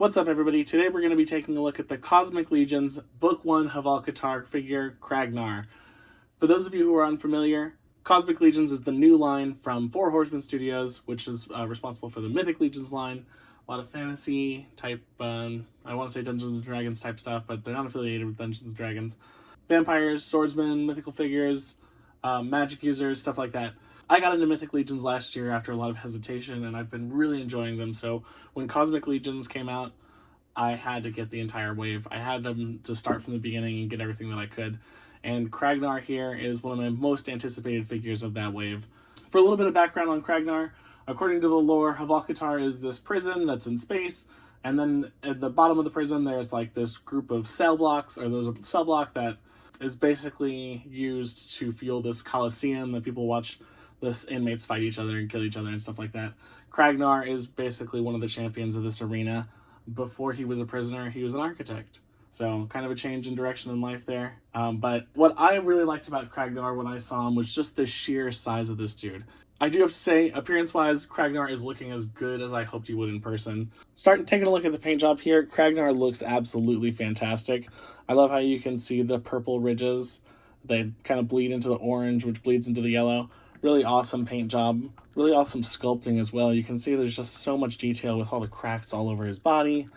What's up, everybody? Today we're going to be taking a look at the Cosmic Legions Book 1 Hvalkatar figure Kraggnar. For those of you who are unfamiliar, Cosmic Legions is the new line from Four Horsemen Studios, which is responsible for the Mythic Legions line. A lot of fantasy type, I want to say Dungeons and Dragons type stuff, but they're not affiliated with Dungeons and Dragons. Vampires, swordsmen, mythical figures, magic users, stuff like that. I got into Mythic Legions last year after a lot of hesitation, and I've been really enjoying them. So when Cosmic Legions came out, I had to get the entire wave. I had them to start from the beginning and get everything that I could. And Kraggnar here is one of my most anticipated figures of that wave. For a little bit of background on Kraggnar, according to the lore, Hvalkatar is this prison that's in space, and then at the bottom of the prison there's like this group of cell blocks, or there's a cell block that is basically used to fuel this coliseum that people watch this inmates fight each other and kill each other and stuff like that. Kraggnar is basically one of the champions of this arena. Before he was a prisoner, he was an architect. So kind of a change in direction in life there. But what I really liked about Kraggnar when I saw him was just the sheer size of this dude. I do have to say, appearance-wise, Kraggnar is looking as good as I hoped he would in person. Taking a look at the paint job here, Kraggnar looks absolutely fantastic. I love how you can see the purple ridges. They kind of bleed into the orange, which bleeds into the yellow. Really awesome paint job. Really awesome sculpting as well. You can see there's just so much detail with all the cracks all over his body,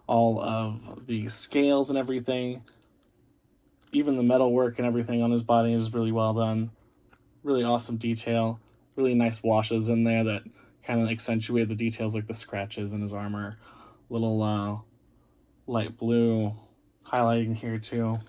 all of the scales and everything. Even the metal work and everything on his body is really well done. Really awesome detail. Really nice washes in there that kind of accentuate the details, like the scratches in his armor. Little light blue highlighting here too.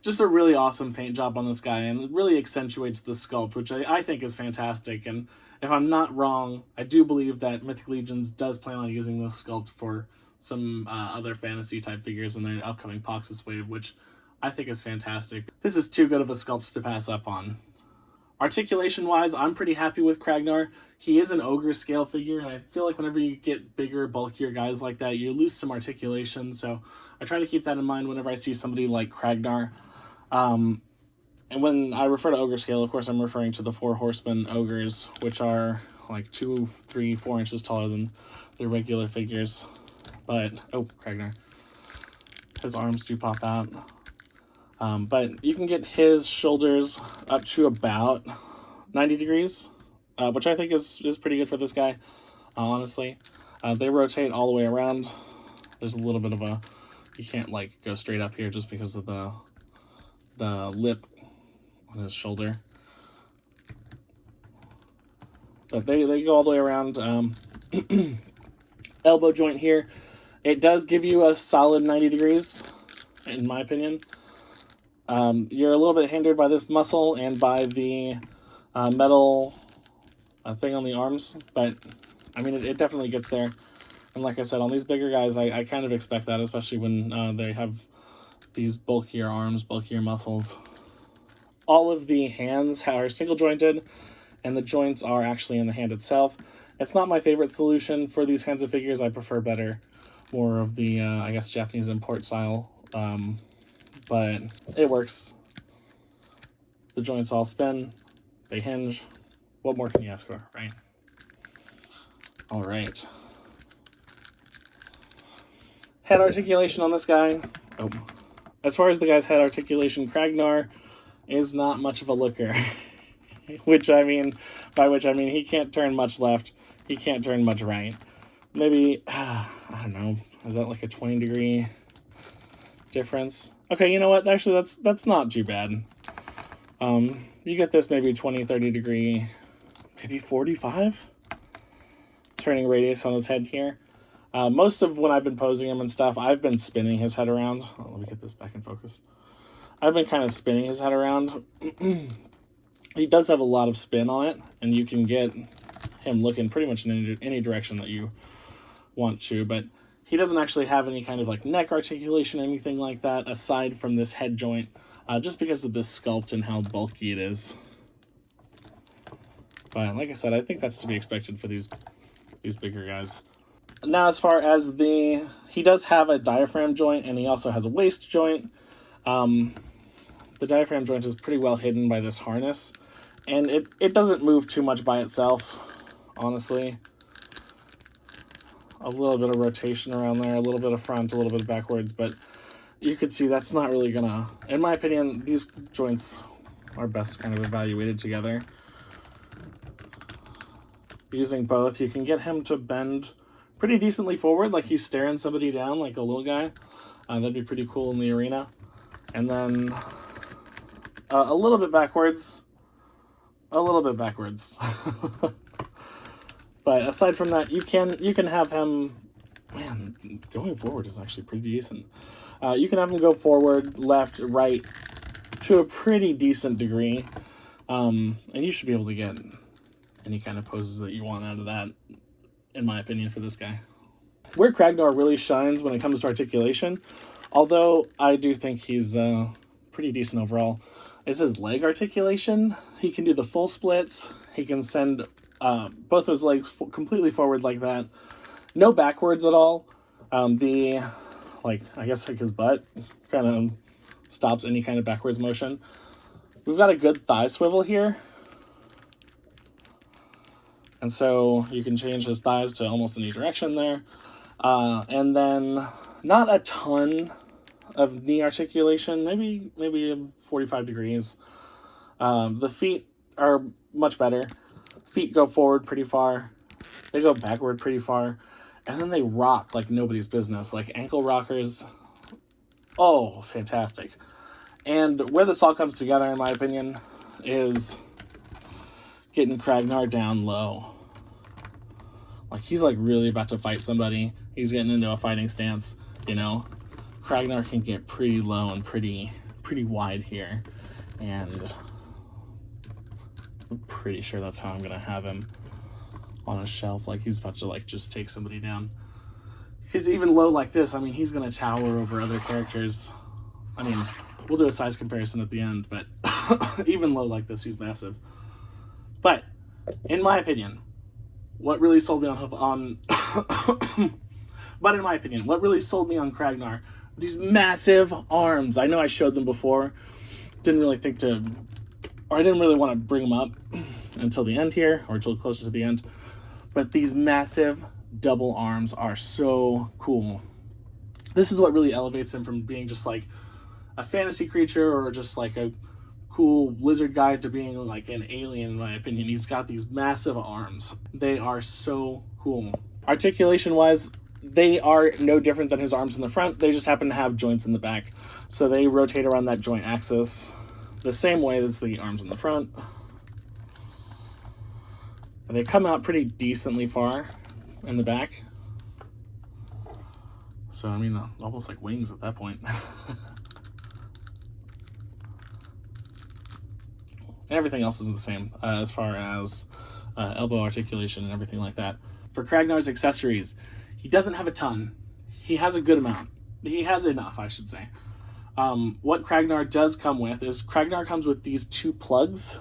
Just a really awesome paint job on this guy, and it really accentuates the sculpt, which I think is fantastic. And if I'm not wrong, I do believe that Mythic Legions does plan on using this sculpt for some other fantasy type figures in their upcoming Poxus wave, which I think is fantastic. This is too good of a sculpt to pass up on. Articulation-wise, I'm pretty happy with Kraggnar. He is an ogre scale figure, and I feel like whenever you get bigger, bulkier guys like that, you lose some articulation, so I try to keep that in mind whenever I see somebody like Kraggnar. And when I refer to ogre scale, of course, I'm referring to the Four Horsemen ogres, which are like 2, 3, 4 inches taller than their regular figures. But, oh, Kraggnar. His arms do pop out. But you can get his shoulders up to about 90 degrees, which I think is pretty good for this guy, honestly. They rotate all the way around. There's a little bit of a, you can't like go straight up here just because of the lip on his shoulder. But they go all the way around. Elbow joint here. It does give you a solid 90 degrees, in my opinion. You're a little bit hindered by this muscle and by the metal thing on the arms, but I mean, it definitely gets there. And like I said, on these bigger guys, I kind of expect that, especially when they have these bulkier arms, bulkier muscles. All of the hands are single jointed, and the joints are actually in the hand itself. It's not my favorite solution for these kinds of figures. I prefer more of the, I guess, Japanese import style. But it works. The joints all spin, they hinge. What more can you ask for, right? All right. Head articulation on this guy. Oh. As far as the guy's head articulation, Kraggnar is not much of a looker. By which I mean he can't turn much left, he can't turn much right. Maybe, I don't know, is that like a 20-degree difference? Okay, you know what? Actually, that's not too bad. You get this maybe 20, 30 degree, maybe 45 turning radius on his head here. Most of when I've been posing him and stuff, I've been spinning his head around. Oh, let me get this back in focus. I've been kind of spinning his head around. He does have a lot of spin on it, and you can get him looking pretty much in any direction that you want to, but he doesn't actually have any kind of like neck articulation, anything like that, aside from this head joint, just because of this sculpt and how bulky it is. But like I said, I think that's to be expected for these bigger guys. Now, as far as he does have a diaphragm joint, and he also has a waist joint. The diaphragm joint is pretty well hidden by this harness, and it doesn't move too much by itself, honestly. a little bit of rotation around there, a little bit of front, a little bit of backwards, but you could see that's not really gonna, in my opinion, these joints are best kind of evaluated together. Using both, you can get him to bend pretty decently forward, like he's staring somebody down, like a little guy. That'd be pretty cool in the arena. And then a little bit backwards. A little bit backwards. But aside from that, you can have him, man, going forward is actually pretty decent. You can have him go forward, left, right, to a pretty decent degree. And you should be able to get any kind of poses that you want out of that, in my opinion, for this guy. Where Kraggnar really shines when it comes to articulation, although I do think he's pretty decent overall, is his leg articulation. He can do the full splits. He can send both his legs completely forward like that. No backwards at all. I guess like his butt kind of stops any kind of backwards motion. We've got a good thigh swivel here. And so you can change his thighs to almost any direction there. And then not a ton of knee articulation, maybe 45 degrees. The feet are much better. Feet go forward pretty far. They go backward pretty far. And then they rock like nobody's business, like ankle rockers. Oh, fantastic. And where this all comes together, in my opinion, is getting Kraggnar down low. Like, he's like really about to fight somebody. He's getting into a fighting stance, you know. Kraggnar can get pretty low and pretty wide here. And I'm pretty sure that's how I'm gonna have him on a shelf. Like, he's about to like just take somebody down. Because even low like this, I mean, he's gonna tower over other characters. I mean, we'll do a size comparison at the end, but even low like this, he's massive. But in my opinion, what really sold me on what really sold me on Kraggnar, these massive arms. I know I showed them before. Didn't really want to bring them up until the end here, or until closer to the end. But these massive double arms are so cool. This is what really elevates him from being just like a fantasy creature or just like a cool lizard guy to being like an alien, in my opinion. He's got these massive arms. They are so cool. Articulation wise, they are no different than his arms in the front. They just happen to have joints in the back. So they rotate around that joint axis the same way as the arms in the front. And they come out pretty decently far in the back. So, I mean, almost like wings at that point. And everything else is the same as far as elbow articulation and everything like that. For Kraggnar's accessories, he doesn't have a ton. He has a good amount. He has enough, I should say. What Kraggnar does come with is Kraggnar comes with these 2 plugs.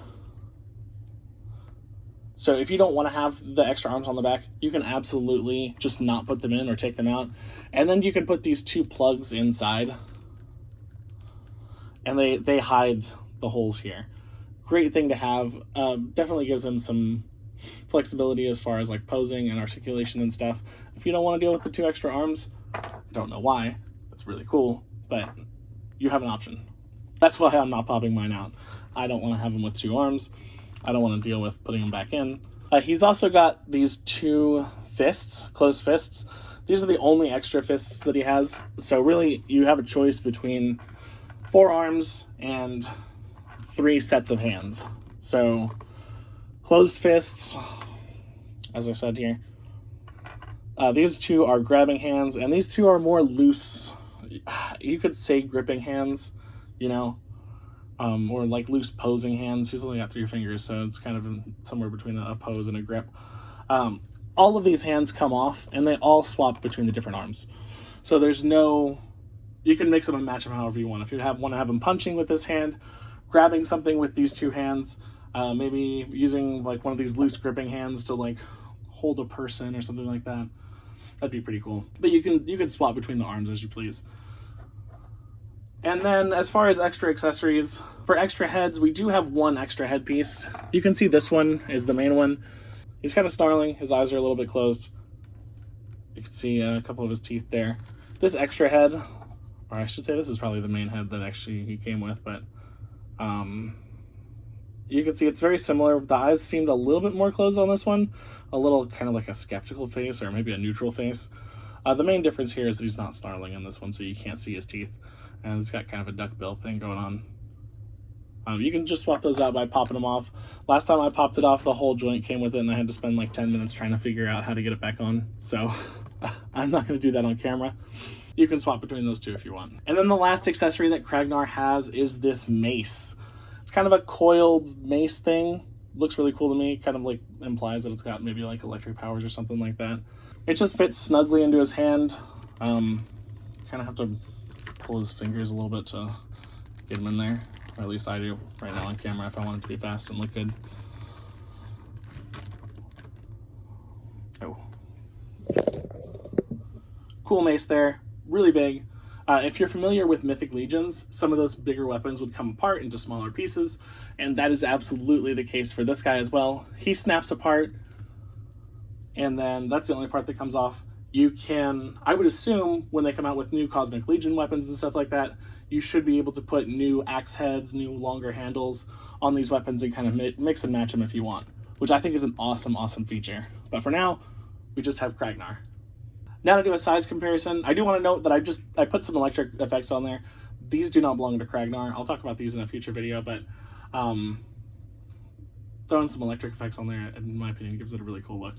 So if you don't want to have the extra arms on the back, you can absolutely just not put them in or take them out. And then you can put these 2 plugs inside. And they hide the holes here. Great thing to have. Definitely gives him some flexibility as far as like posing and articulation and stuff. If you don't want to deal with the 2 extra arms, I don't know why. It's really cool, but you have an option. That's why I'm not popping mine out. I don't want to have him with 2 arms. I don't want to deal with putting him back in. He's also got these 2 fists, closed fists. These are the only extra fists that he has. So really, you have a choice between 4 arms and 3 sets of hands. So closed fists, as I said here, these 2 are grabbing hands, and these 2 are more loose. You could say gripping hands, you know, or like loose posing hands. He's only got 3 fingers, so it's kind of somewhere between a pose and a grip. All of these hands come off, and they all swap between the different arms. So there's no, you can mix them and match them however you want. If you want to have him punching with this hand, grabbing something with these 2 hands, maybe using like one of these loose gripping hands to like hold a person or something like that. That'd be pretty cool. But you can swap between the arms as you please. And then as far as extra accessories, for extra heads, we do have 1 extra headpiece. You can see this one is the main one. He's kind of snarling. His eyes are a little bit closed. You can see a couple of his teeth there. This extra head, or I should say this is probably the main head that actually he came with, but you can see it's very similar. The eyes seemed a little bit more closed on this one, a little kind of like a skeptical face or maybe a neutral face. The main difference here is that he's not snarling in this one, so you can't see his teeth, and he's got kind of a duck bill thing going on. You can just swap those out by popping them off. Last time I popped it off, the whole joint came with it, and I had to spend like 10 minutes trying to figure out how to get it back on, so I'm not going to do that on camera. You can swap between those two if you want. And then the last accessory that Kraggnar has is this mace. It's kind of a coiled mace thing. Looks really cool to me. Kind of like implies that it's got maybe like electric powers or something like that. It just fits snugly into his hand. Kind of have to pull his fingers a little bit to get him in there. Or at least I do right now on camera if I want it to be fast and look good. Oh. Cool mace there. Really big. If you're familiar with Mythic Legions, some of those bigger weapons would come apart into smaller pieces, and that is absolutely the case for this guy as well. He snaps apart, and then that's the only part that comes off. You can, I would assume, when they come out with new Cosmic Legion weapons and stuff like that, you should be able to put new axe heads, new longer handles on these weapons and kind of mix and match them if you want, which I think is an awesome, awesome feature. But for now, we just have Kraggnar. Now to do a size comparison, I do want to note that I put some electric effects on there. These do not belong to Kraggnar. I'll talk about these in a future video, but throwing some electric effects on there, in my opinion, gives it a really cool look.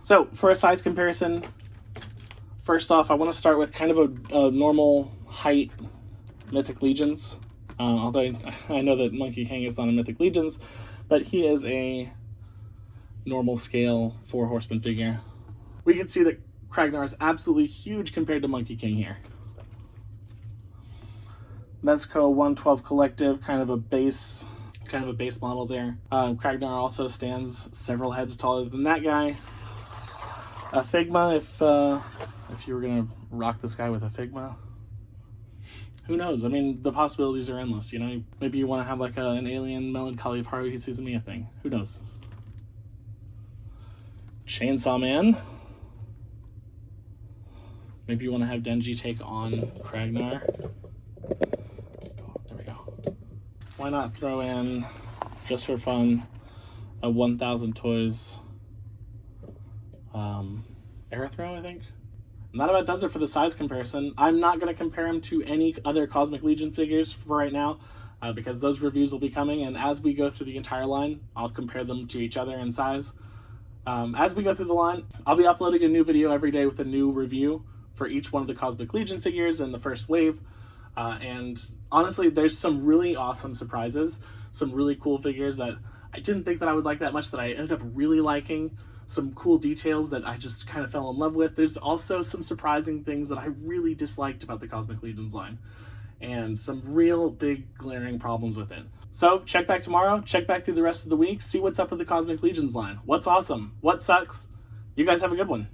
So for a size comparison, first off, I want to start with kind of a normal height Mythic Legions. Although I know that Monkey King is not a Mythic Legions, but he is a normal scale 4 horseman figure. We can see that Kraggnar is absolutely huge compared to Monkey King here. Mezco 112 Collective, kind of a base model there. Kraggnar also stands several heads taller than that guy. A Figma, if you were gonna rock this guy with a Figma, who knows? I mean, the possibilities are endless. You know, maybe you want to have like an alien melancholy of Haruhi Suzumiya thing. Who knows? Chainsaw Man. Maybe you want to have Denji take on Kraggnar. There we go. Why not throw in, just for fun, a 1000 Toys Aerithro, I think? And that about does it for the size comparison. I'm not going to compare him to any other Cosmic Legion figures for right now, because those reviews will be coming, and as we go through the entire line, I'll compare them to each other in size. As we go through the line, I'll be uploading a new video every day with a new review for each one of the Cosmic Legion figures in the first wave. And honestly, there's some really awesome surprises, some really cool figures that I didn't think that I would like that much that I ended up really liking, some cool details that I just kind of fell in love with. There's also some surprising things that I really disliked about the Cosmic Legions line, and some real big glaring problems with it. So check back tomorrow, check back through the rest of the week, see what's up with the Cosmic Legions line. What's awesome? What sucks? You guys have a good one.